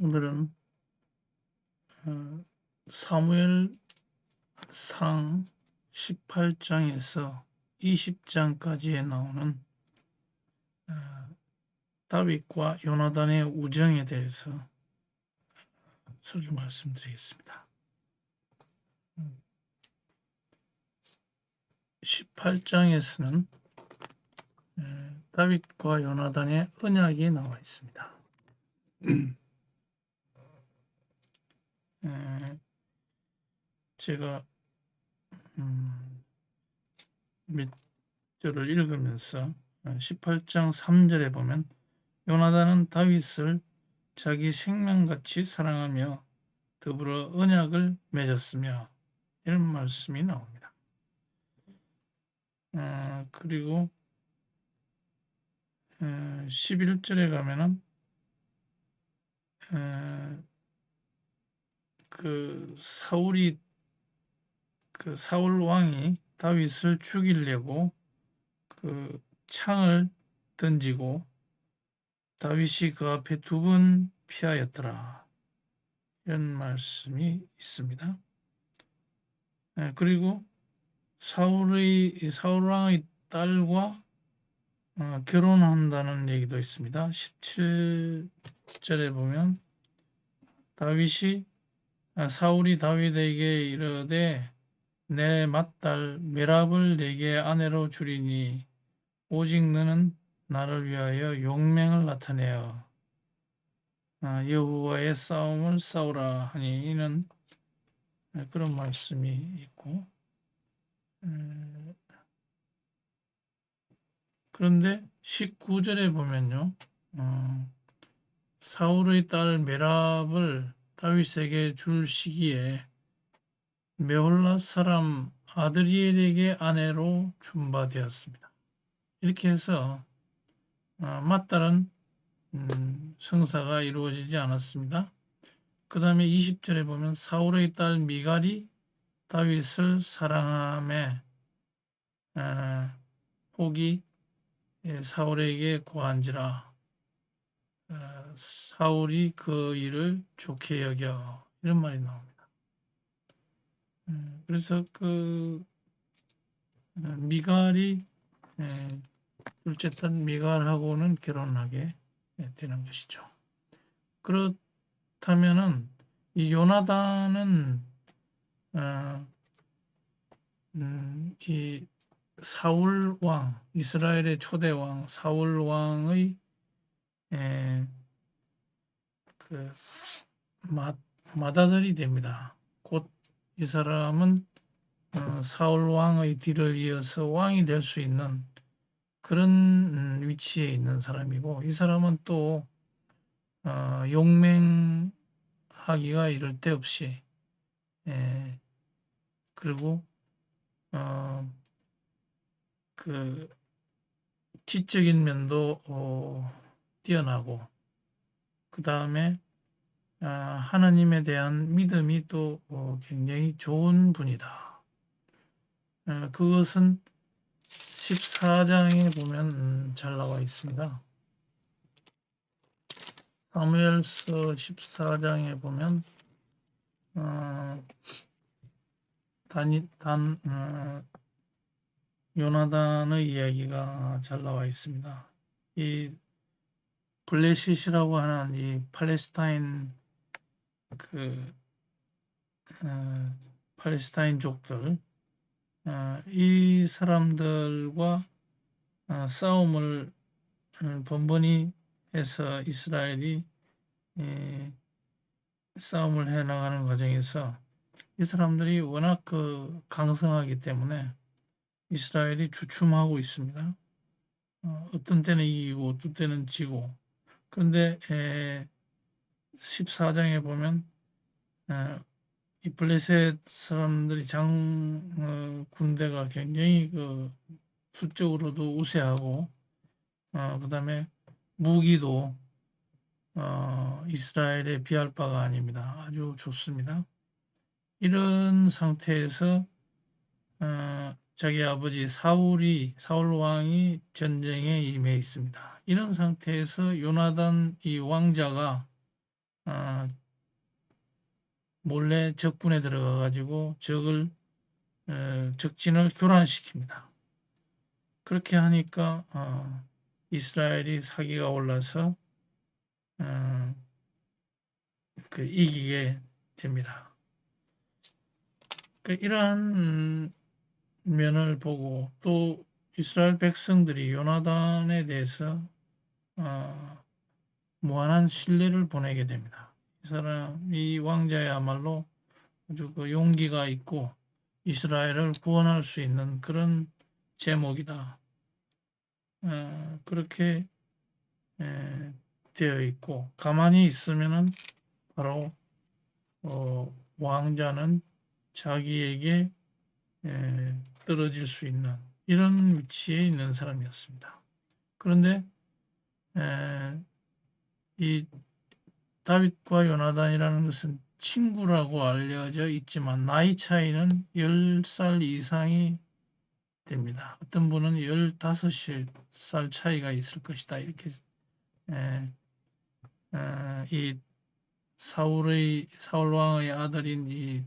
오늘은 사무엘상 18장에서 20장까지에 나오는 다윗과 요나단의 우정에 대해서 설교 말씀드리겠습니다. 18장에서는 다윗과 요나단의 언약이 나와 있습니다. 제가 몇 절을 읽으면서 18장 3절에 보면 요나단은 다윗을 자기 생명같이 사랑하며 더불어 언약을 맺었으며 이런 말씀이 나옵니다. 그리고 11절에 가면은 사울 왕이 다윗을 죽이려고 그 창을 던지고 다윗이 그 앞에 2번 피하였더라. 이런 말씀이 있습니다. 그리고 사울 왕의 딸과 결혼한다는 얘기도 있습니다. 17절에 보면 사울이 다윗에게 이르되 내 맏딸 메랍을 내게 아내로 주리니 오직 너는 나를 위하여 용맹을 나타내어 여호와의 싸움을 싸우라 하니 이는 그런 말씀이 있고, 그런데 19절에 보면요, 사울의 딸 메랍을 다윗에게 줄 시기에 메홀라 사람 아드리엘에게 아내로 준바되었습니다. 이렇게 해서 맏딸은 성사가 이루어지지 않았습니다. 그 다음에 20절에 보면 사울의 딸 미갈이 다윗을 사랑함에 혹이 사울에게 고한지라 사울이 그 일을 좋게 여겨 이런 말이 나옵니다. 그래서 그 미갈이 둘째 딸 미갈하고는 결혼하게 되는 것이죠. 그렇다면은 이 요나단은 이 사울 왕, 이스라엘의 초대 왕 사울 왕의 그 맏아들이 됩니다. 곧 이 사람은 사울 왕의 뒤를 이어서 왕이 될 수 있는 그런 위치에 있는 사람이고, 이 사람은 또 용맹하기가 이를 데 없이 그리고 그 지적인 면도 뛰어나고, 그 다음에 하나님에 대한 믿음이 또 굉장히 좋은 분이다. 그것은 14장에 보면 잘 나와 있습니다. 사무엘서 14장에 보면 요나단의 이야기가 잘 나와 있습니다. 이 블레셋이라고 하는 이 팔레스타인족들, 이 사람들과 싸움을 번번이 해서 이스라엘이 싸움을 해나가는 과정에서 이 사람들이 워낙 강성하기 때문에 이스라엘이 주춤하고 있습니다. 어떤 때는 이기고 어떤 때는 지고. 그런데 14장에 보면 이 블레셋 사람들이 군대가 굉장히 수적으로도 우세하고 그 다음에 무기도 이스라엘에 비할 바가 아닙니다. 아주 좋습니다. 이런 상태에서 자기 아버지 사울 왕이 전쟁에 임해 있습니다. 이런 상태에서 요나단 이 왕자가 어, 몰래 적군에 들어가 가지고 적진을 교란시킵니다. 그렇게 하니까 이스라엘이 사기가 올라서 어, 이기게 됩니다. 이러한 면을 보고 또 이스라엘 백성들이 요나단에 대해서 어, 무한한 신뢰를 보내게 됩니다. 이 왕자야말로 아주 용기가 있고 이스라엘을 구원할 수 있는 그런 제목이다. 그렇게 되어 있고 가만히 있으면은 바로 왕자는 자기에게 떨어질 수 있는 이런 위치에 있는 사람이었습니다. 그런데 이 다윗과 요나단이라는 것은 친구라고 알려져 있지만 나이 차이는 10살 이상이 됩니다. 어떤 분은 15살 차이가 있을 것이다. 이렇게 이 사울 왕의 아들인 이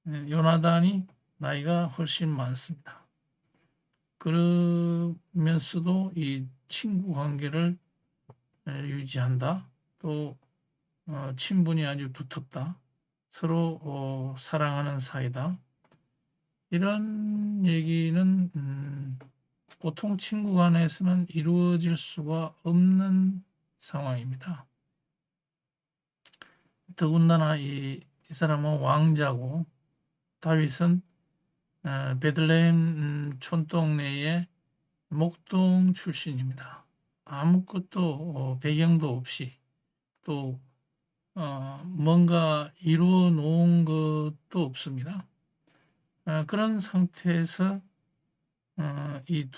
요나단이 나이가 훨씬 많습니다. 그러면서도 이 친구 관계를 유지한다. 또 친분이 아주 두텁다. 서로 사랑하는 사이다. 이런 얘기는 보통 친구 간에서는 이루어질 수가 없는 상황입니다. 더군다나 이 사람은 왕자고 다윗은 베들레헴 촌동네의 목동 출신입니다. 아무것도 배경도 없이 또 뭔가 이루어 놓은 것도 없습니다. 그런 상태에서 이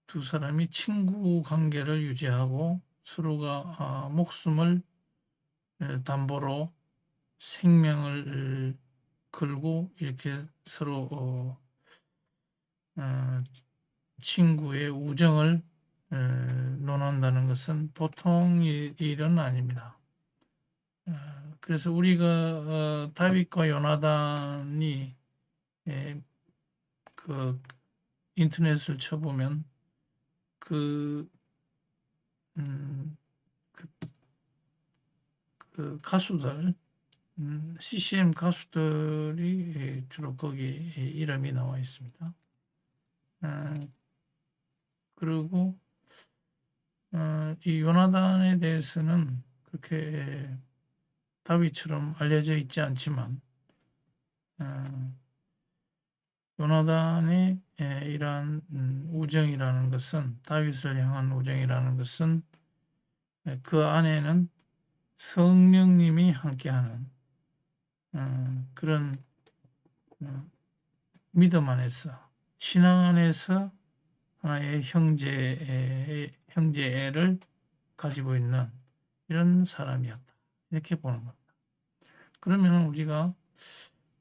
두 사람이 친구 관계를 유지하고 서로가 목숨을 담보로 생명을 걸고 이렇게 서로 친구의 우정을 논한다는 것은 보통 일은 아닙니다. 그래서 우리가 다윗과 요나단이 그 인터넷을 쳐보면 음, 그 가수들 CCM 가수들이 주로 거기 이름이 나와 있습니다. 그리고 이 요나단에 대해서는 그렇게 다윗처럼 알려져 있지 않지만 요나단의 이러한 우정이라는 것은 다윗을 향한 우정이라는 것은 그 안에는 성령님이 함께하는 그런 믿음 안에서 신앙 안에서 하나의 형제애를 가지고 있는 이런 사람이었다. 이렇게 보는 겁니다. 그러면 우리가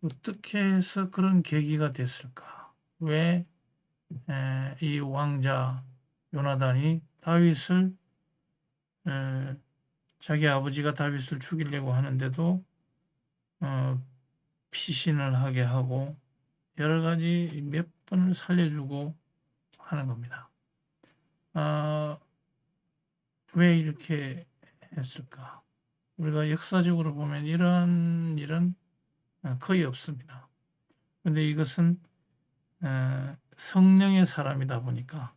어떻게 해서 그런 계기가 됐을까? 왜 이 왕자 요나단이 다윗을 자기 아버지가 다윗을 죽이려고 하는데도 피신을 하게 하고 여러 가지 몇 번을 살려주고 하는 겁니다. 왜 이렇게 했을까? 우리가 역사적으로 보면 이런 일은 거의 없습니다. 그런데 이것은 성령의 사람이다 보니까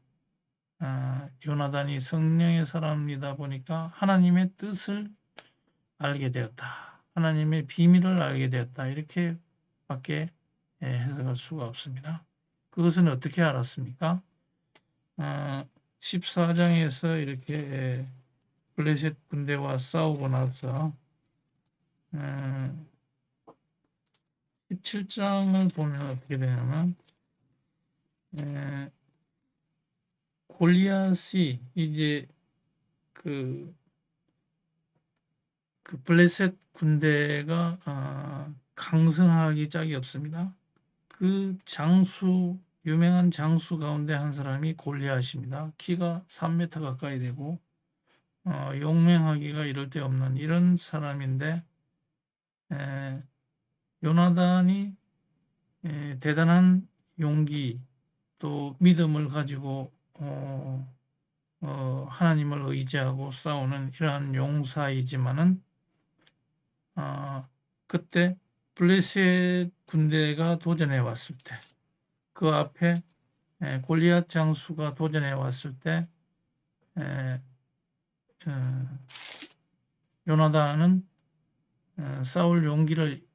요나단이 성령의 사람이다 보니까 하나님의 뜻을 알게 되었다. 하나님의 비밀을 알게 되었다. 이렇게밖에 해석할 수가 없습니다. 그것은 어떻게 알았습니까? 14장에서 이렇게 블레셋 군대와 싸우고 나서 17장을 보면 어떻게 되냐면 골리앗이 이제 그 블레셋 군대가 강성하기 짝이 없습니다. 그 유명한 장수 가운데 한 사람이 골리앗입니다. 키가 3m 가까이 되고 용맹하기가 이를 데 없는 이런 사람인데 요나단이 대단한 용기 또 믿음을 가지고 하나님을 의지하고 싸우는 이러한 용사이지만은 그때 블레셋 군대가 도전해 왔을 때 그 앞에 골리앗 장수가 도전해 왔을 때 요나단은 싸울 용기를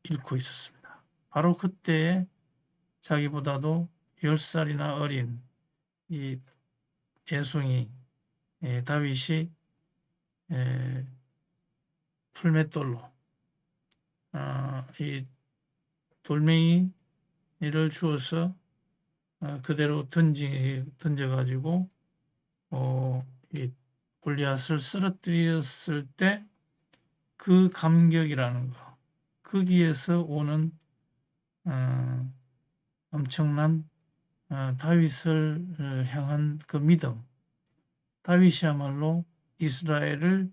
잃고 있었습니다. 바로 그때에 자기보다도 10살이나 어린 이 애송이 다윗이 풀맷돌로 이 돌멩이를 주어서 그대로 던져가지고 이 골리앗을 쓰러뜨렸을 때 그 감격이라는 거, 거기에서 오는 엄청난 다윗을 향한 그 믿음, 다윗이야말로 이스라엘을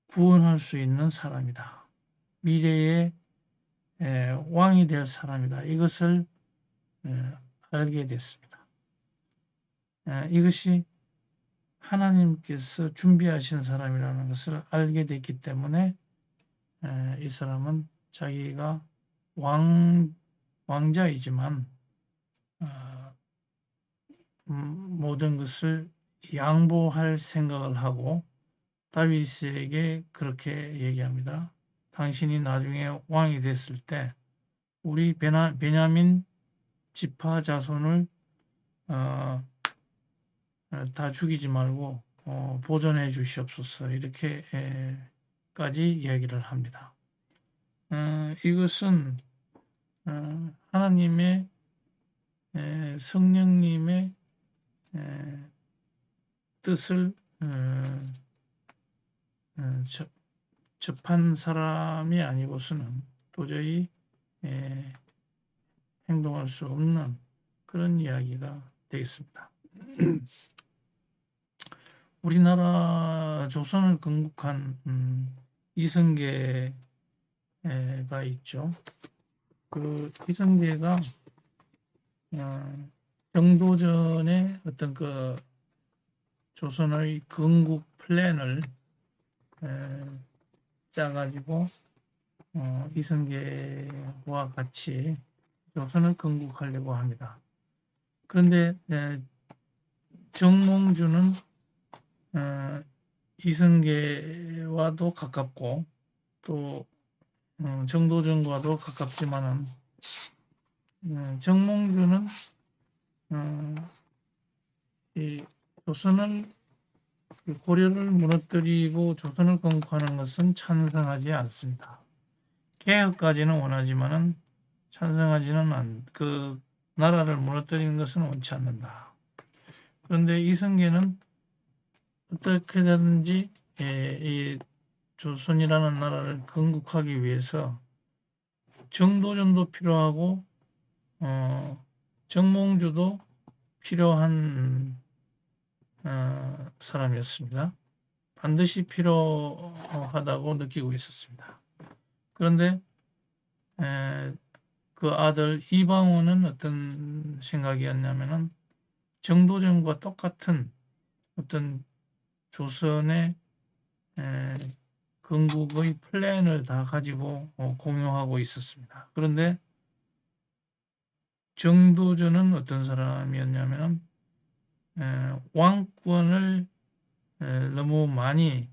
구원할 수 있는 사람이다. 미래의 왕이 될 사람이다. 이것을 알게 됐습니다. 이것이 하나님께서 준비하신 사람이라는 것을 알게 됐기 때문에 이 사람은 자기가 왕자이지만 모든 것을 양보할 생각을 하고 다윗에게 그렇게 얘기합니다. 당신이 나중에 왕이 됐을 때 우리 베냐민 지파 자손을 다 죽이지 말고 보존해 주시옵소서 이렇게까지 이야기를 합니다. 이것은 하나님의 성령님의 뜻을 접한 사람이 아니고서는 도저히 행동할 수 없는 그런 이야기가 되겠습니다. 우리나라 조선을 건국한 이성계가 있죠. 그 이성계가 정도전의 어떤 그 조선의 건국 플랜을 짜가지고 이성계와 같이 조선을 건국하려고 합니다. 그런데 정몽주는 이성계와도 가깝고 또 정도전과도 가깝지만은 정몽주는 이 조선을 고려를 무너뜨리고 조선을 건국하는 것은 찬성하지 않습니다. 개혁까지는 원하지만은 찬성하지는 그 나라를 무너뜨리는 것은 원치 않는다. 그런데 이성계는 어떻게든지 이 조선이라는 나라를 건국하기 위해서 정도전도 필요하고 정몽주도 필요한 사람이었습니다. 반드시 필요하다고 느끼고 있었습니다. 그런데 그 아들 이방원은 어떤 생각이었냐면은 정도전과 똑같은 어떤 조선의 건국의 플랜을 다 가지고 공유하고 있었습니다. 그런데 정도전은 어떤 사람이었냐면은 왕권을 너무 많이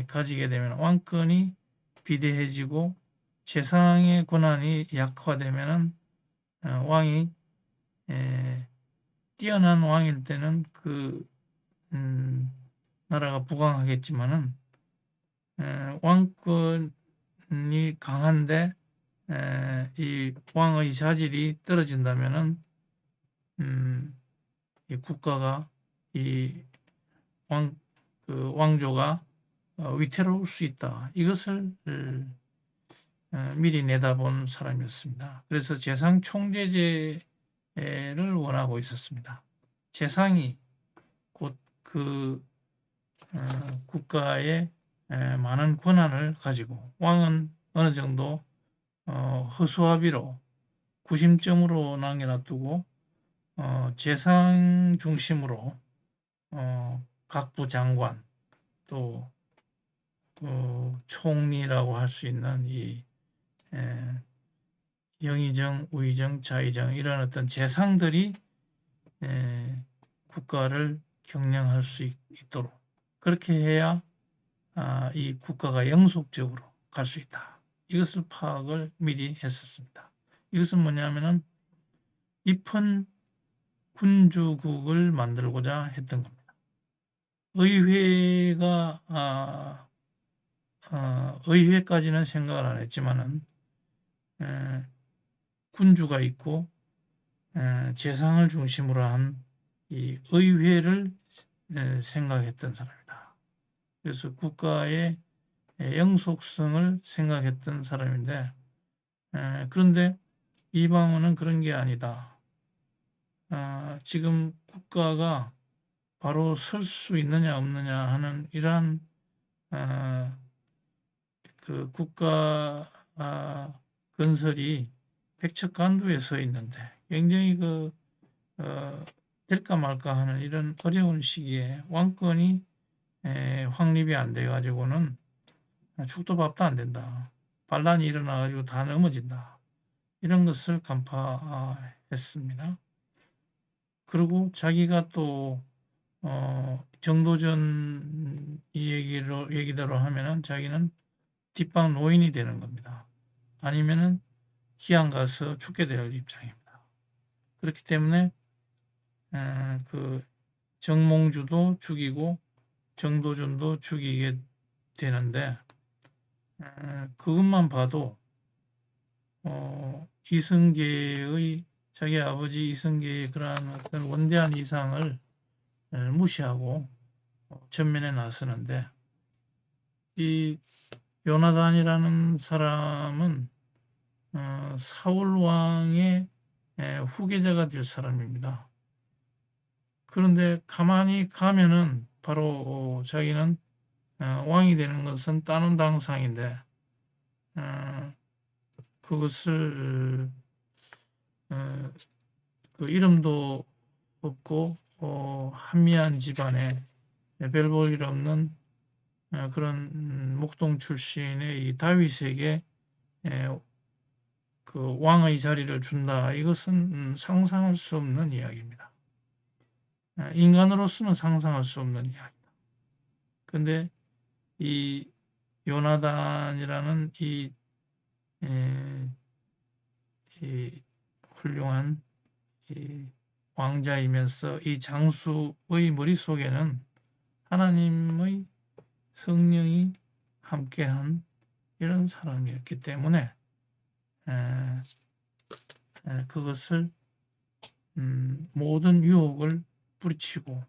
가지게 되면 왕권이 비대해지고 재상의 권한이 약화되면은 왕이 뛰어난 왕일 때는 그 나라가 부강하겠지만은 왕권이 강한데 이 왕의 자질이 떨어진다면은 이 국가가 이 왕조가 위태로울 수 있다. 이것을 미리 내다본 사람이었습니다. 그래서 재상 총재제를 원하고 있었습니다. 재상이 곧 그 국가에 많은 권한을 가지고 왕은 어느 정도 허수아비로 구심점으로 남겨놔두고 재상 중심으로 각부 장관 또 총리라고 할 수 있는 이 영의정, 우의정, 자의정 이런 어떤 재상들이 국가를 경영할 수 있도록 그렇게 해야 이 국가가 영속적으로 갈 수 있다. 이것을 파악을 미리 했었습니다. 이것은 뭐냐면은 입헌 군주국을 만들고자 했던 겁니다. 의회까지는 생각을 안 했지만은 군주가 있고 재상을 중심으로 한 이 의회를 생각했던 사람이다. 그래서 국가의 영속성을 생각했던 사람인데 그런데 이방원은 그런 게 아니다. 지금 국가가 바로 설 수 있느냐 없느냐 하는 이러한 그 국가 건설이 백척간두에 서 있는데 굉장히 될까 말까 하는 이런 어려운 시기에 왕권이 확립이 안 돼 가지고는 죽도 밥도 안 된다. 반란이 일어나 가지고 다 넘어진다. 이런 것을 간파했습니다. 그리고 자기가 또 정도전 얘기대로 하면은 자기는 뒷방 노인이 되는 겁니다. 아니면은 기양 가서 죽게 될 입장입니다. 그렇기 때문에 그 정몽주도 죽이고 정도전도 죽이게 되는데 그것만 봐도 이성계의 자기 아버지 이성계의 그러한 어떤 원대한 이상을 무시하고 전면에 나서는데 이 요나단이라는 사람은 사울 왕의 후계자가 될 사람입니다. 그런데 가만히 가면은 바로 자기는 왕이 되는 것은 따놓은 당상인데 그것을 그 이름도 없고 한미한 집안에 별 볼 일 없는 그런 목동 출신의 이 다윗에게 그 왕의 자리를 준다. 이것은 상상할 수 없는 이야기입니다. 인간으로서는 상상할 수 없는 이야기다. 근데 이 요나단이라는 이 훌륭한 이 왕자이면서 이 장수의 머릿속에는 하나님의 성령이 함께한 이런 사람이었기 때문에 그것을 모든 유혹을 뿌리치고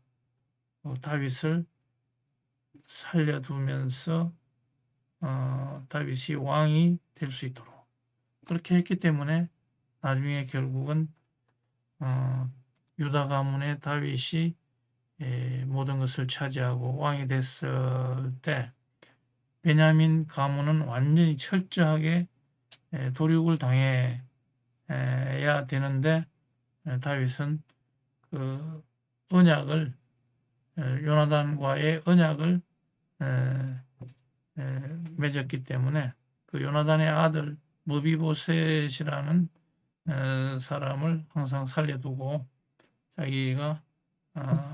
다윗을 살려두면서 다윗이 왕이 될 수 있도록 그렇게 했기 때문에 나중에 결국은 유다 가문의 다윗이 모든 것을 차지하고 왕이 됐을 때 베냐민 가문은 완전히 철저하게 도륙을 당해야 되는데 다윗은 그 언약을 요나단과의 언약을 맺었기 때문에 그 요나단의 아들 머비보셋이라는 사람을 항상 살려두고 자기가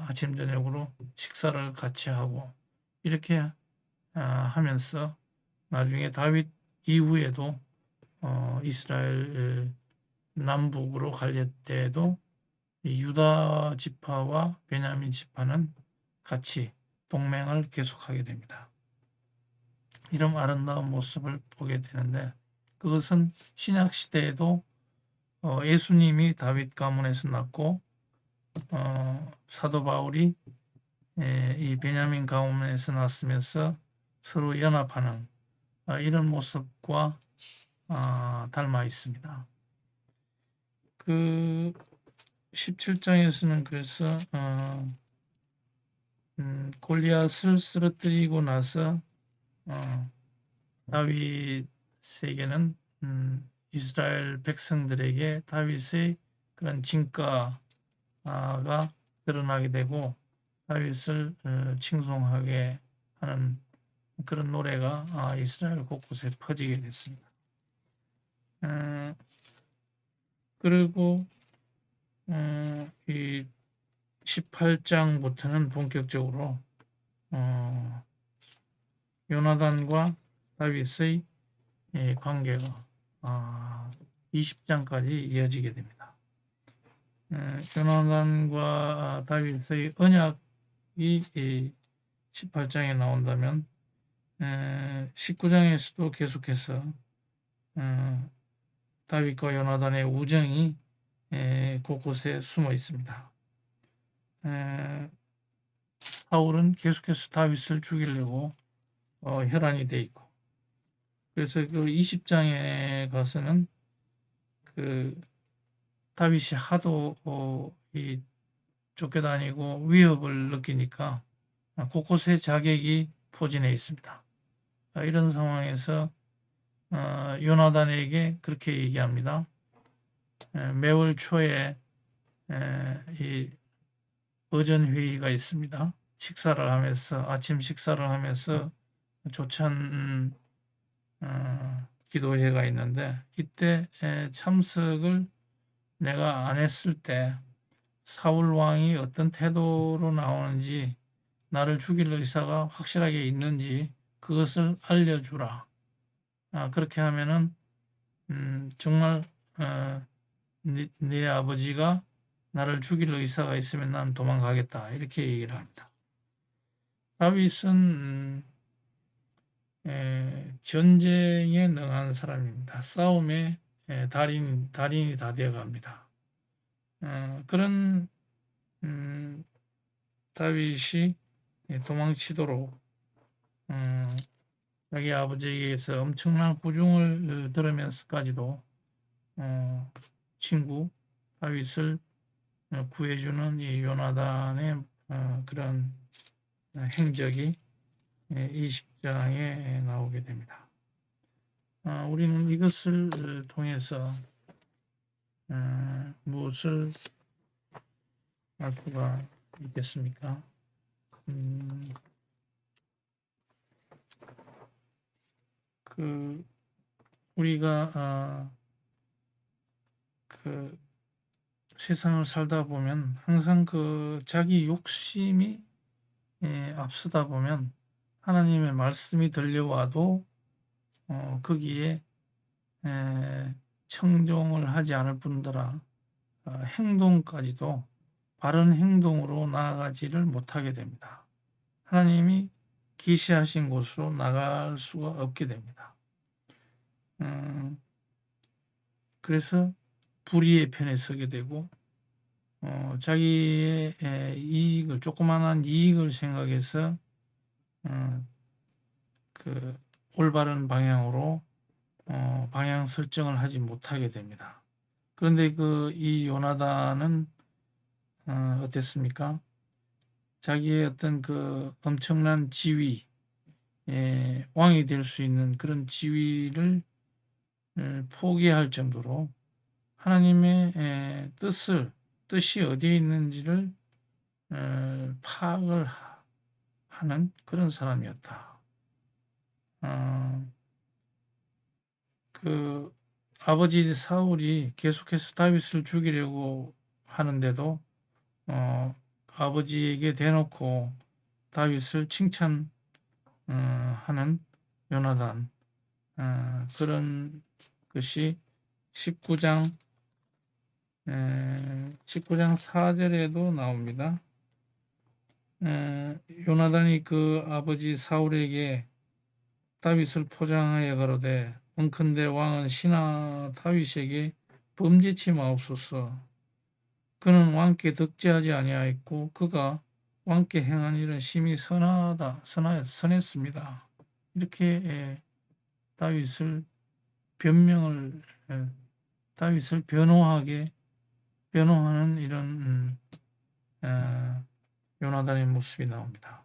아침 저녁으로 식사를 같이 하고 이렇게 하면서 나중에 다윗 이후에도 이스라엘 남북으로 갈릴 때에도 유다 지파와 베냐민 지파는 같이 동맹을 계속하게 됩니다. 이런 아름다운 모습을 보게 되는데 그것은 신약 시대에도 예수님이 다윗 가문에서 났고 사도 바울이 이 베냐민 가문에서 났으면서 서로 연합하는 이런 모습과 닮아 있습니다. 그 17장에서는 그래서 골리앗을 쓰러뜨리고 나서 다윗에게는 이스라엘 백성들에게 다윗의 그런 진가가 드러나게 되고 다윗을 칭송하게 하는 그런 노래가 이스라엘 곳곳에 퍼지게 됐습니다. 그리고 이 18장부터는 본격적으로 요나단과 다윗의 관계가 20장까지 이어지게 됩니다. 요나단과 다윗의 언약이 18장에 나온다면 19장에서도 계속해서 다윗과 요나단의 우정이 곳곳에 숨어 있습니다. 사울은 계속해서 다윗을 죽이려고 혈안이 돼 있고, 그래서 그 20장에 가서는 그 다윗이 하도 쫓겨다니고 위협을 느끼니까 곳곳에 자객이 포진해 있습니다. 이런 상황에서 요나단에게 그렇게 얘기합니다. 매월 초에 이 어전 회의가 있습니다. 식사를 하면서 아침 식사를 하면서 조찬 기도회가 있는데 이때 참석을 내가 안 했을 때 사울 왕이 어떤 태도로 나오는지 나를 죽일 의사가 확실하게 있는지 그것을 알려주라. 그렇게 하면은 정말 네 아버지가 나를 죽일 의사가 있으면 난 도망가겠다. 이렇게 얘기를 합니다. 다윗은 전쟁에 능한 사람입니다. 싸움에 달인이 다 되어갑니다. 그런 다윗이 도망치도록 자기 아버지에게서 엄청난 부중을 들으면서까지도 친구 다윗을 구해주는 이 요나단의 그런 행적이 20장에 나오게 됩니다. 우리는 이것을 통해서 무엇을 알 수가 있겠습니까? 우리가 그 세상을 살다 보면 항상 그 자기 욕심이 앞서다 보면 하나님의 말씀이 들려와도 거기에 청종을 하지 않을 뿐더러 행동까지도 바른 행동으로 나아가지를 못하게 됩니다. 하나님이 계시하신 곳으로 나갈 수가 없게 됩니다. 그래서 불의의 편에 서게 되고 자기의 이익을 조그마한 이익을 생각해서 그 올바른 방향으로 방향 설정을 하지 못하게 됩니다. 그런데 이 요나단은 어땠습니까? 자기의 어떤 그 엄청난 지위, 왕이 될 수 있는 그런 지위를 포기할 정도로 하나님의 뜻이 어디에 있는지를 파악을 하는 그런 사람이었다. 그 아버지 사울이 계속해서 다윗을 죽이려고 하는데도 아버지에게 대놓고 다윗을 칭찬하는 요나단, 그런 것이 19장 4절에도 나옵니다. 요나단이 그 아버지 사울에게 다윗을 포장하여 가로되 원컨대 왕은 신하 다윗에게 범죄치 마옵소서. 그는 왕께 덕지하지 아니하였고 그가 왕께 행한 일은 심히 선했습니다. 이렇게 다윗을 변호하는 이런 요나단의 모습이 나옵니다.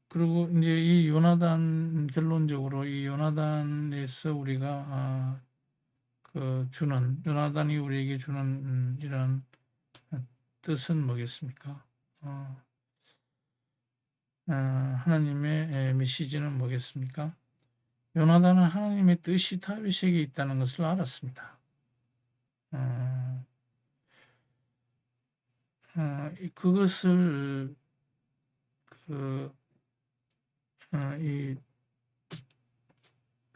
그리고 이제 이 요나단, 결론적으로 이 요나단에서 우리가 요나단이 우리에게 주는 이런 뜻은 뭐겠습니까? 하나님의 메시지는 뭐겠습니까? 요나단은 하나님의 뜻이 다윗에게 있다는 것을 알았습니다. 그것을 이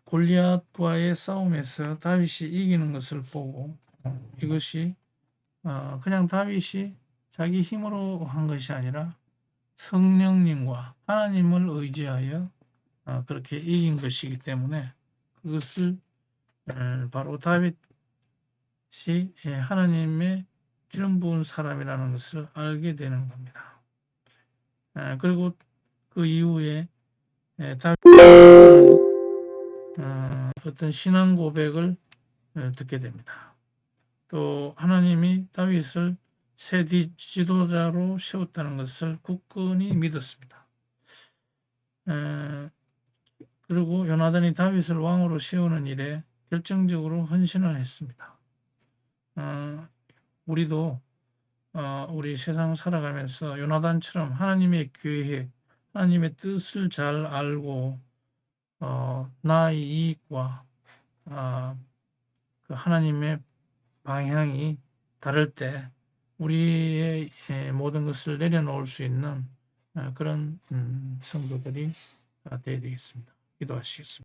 골리앗과의 싸움에서 다윗이 이기는 것을 보고 이것이 그냥 다윗이 자기 힘으로 한 것이 아니라 성령님과 하나님을 의지하여 그렇게 이긴 것이기 때문에 그것을 바로 다윗이 하나님의 기름 부은 사람이라는 것을 알게 되는 겁니다. 그리고 그 이후에 다윗은 어떤 신앙 고백을 듣게 됩니다. 또 하나님이 다윗을 새 지도자로 세웠다는 것을 굳건히 믿었습니다. 그리고 요나단이 다윗을 왕으로 세우는 일에 결정적으로 헌신을 했습니다. 우리도 우리 세상 살아가면서 요나단처럼 하나님의 계획, 하나님의 뜻을 잘 알고 나의 이익과 그 하나님의 방향이 다를 때 우리의 모든 것을 내려놓을 수 있는 그런 성도들이 되어야 되겠습니다. 기도하시겠습니다.